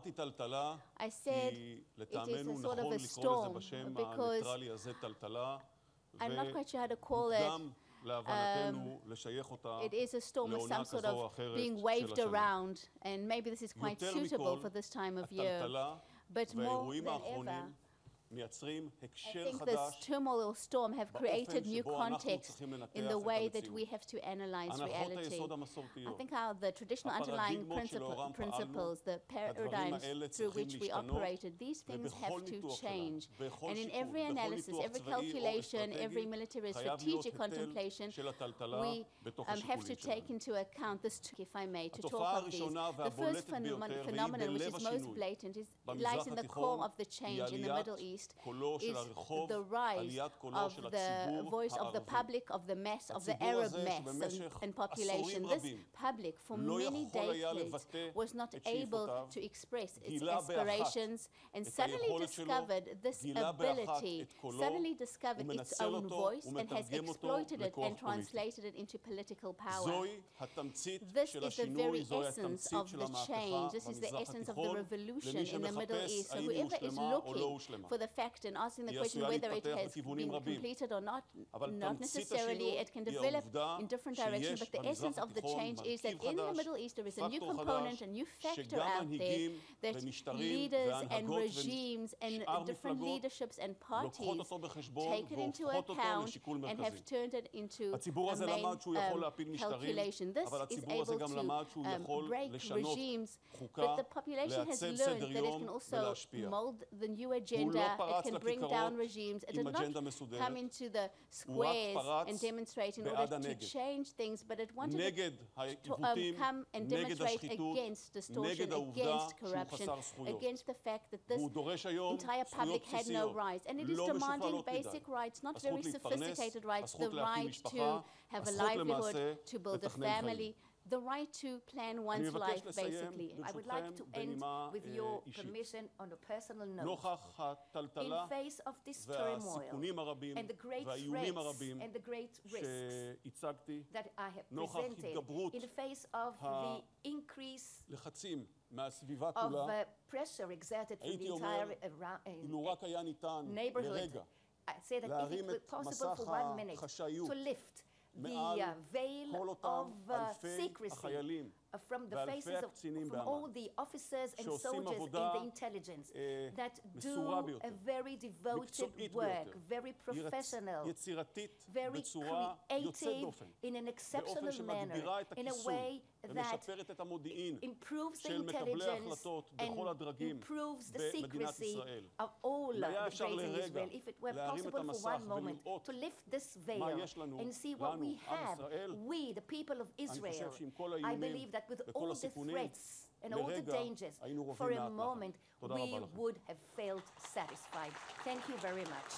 אמרתי טלטלה, כי לטעמנו נכון לקרוא לזה בשם הניטרלי הזה טלטלה, ומוקדם להבנתנו לשייך אותה לעונה כזו או אחרת של השנה. יותר מכל, הטלטלה והאירועים האחרונים מייצרים הקשר חדש באופן שבו אנחנו צריכים לנתח את המציאות. הנחות היסוד המסורתיות, הפרדיגמות שלאורם פעלנו, הדברים האלה צריכים להשתנות, ובכל ניתוח שלנו, בכל שיקול, בכל ניתוח צבאי או אסטרטגי, חייב להיות היטל של הטלטלה בתוך השיקולים שלנו. התופעה הראשונה והבולטת ביותר, והיא בלב השינוי במזרח התיכון, היא עליית קולו של הרחוב, עליית קולו של הציבור הערבי. הציבור הזה שבמשך עשורים רבים לא יכול היה לבטא את שאיפותיו, גילה באחת את היכולת שלו, גילה באחת את קולו, ומנצל אותו ומתרגם אותו לכוח פוליטי. זוהי התמצית של השינוי, זוהי התמצית של המהפכה במזרח התיכון, למי שמחפש האם היא הושלמה או לא הושלמה. And asking the question whether it has been completed or not necessarily. It can develop in different directions, but the essence of the change is that in the Middle East there is a new component, a new factor out there, that leaders and regimes and different leaderships and parties take it into account and have turned it into a main calculation. This is able to break regimes, but the population has learned that it can also mold the new agenda. It can bring down regimes. It did not come into the squares and demonstrate in order to change things, but it wanted to come and demonstrate against distortion, against corruption, against the fact that this entire public had no rights. And it is demanding basic rights, not very sophisticated rights, the right to have a livelihood, to build a family, the right to plan one's life, basically. I would like to end with your permission on a personal note. In face of this turmoil and the great threats and the great risks that I have presented, in the face of the increase of pressure exerted from the entire neighborhood, I say that if it were possible for 1 minute to lift the veil of secrecy from the faces of from all the officers and soldiers in the intelligence that do a very devoted work, very professional, very creative, in an exceptional manner, in a way that improves the intelligence and improves the secrecy of all the grades in Israel. If it were possible for 1 moment to lift this veil and see what we have, we, the people of Israel, I believe that with all the threats and all the dangers, for a moment, we would have felt satisfied. Thank you very much.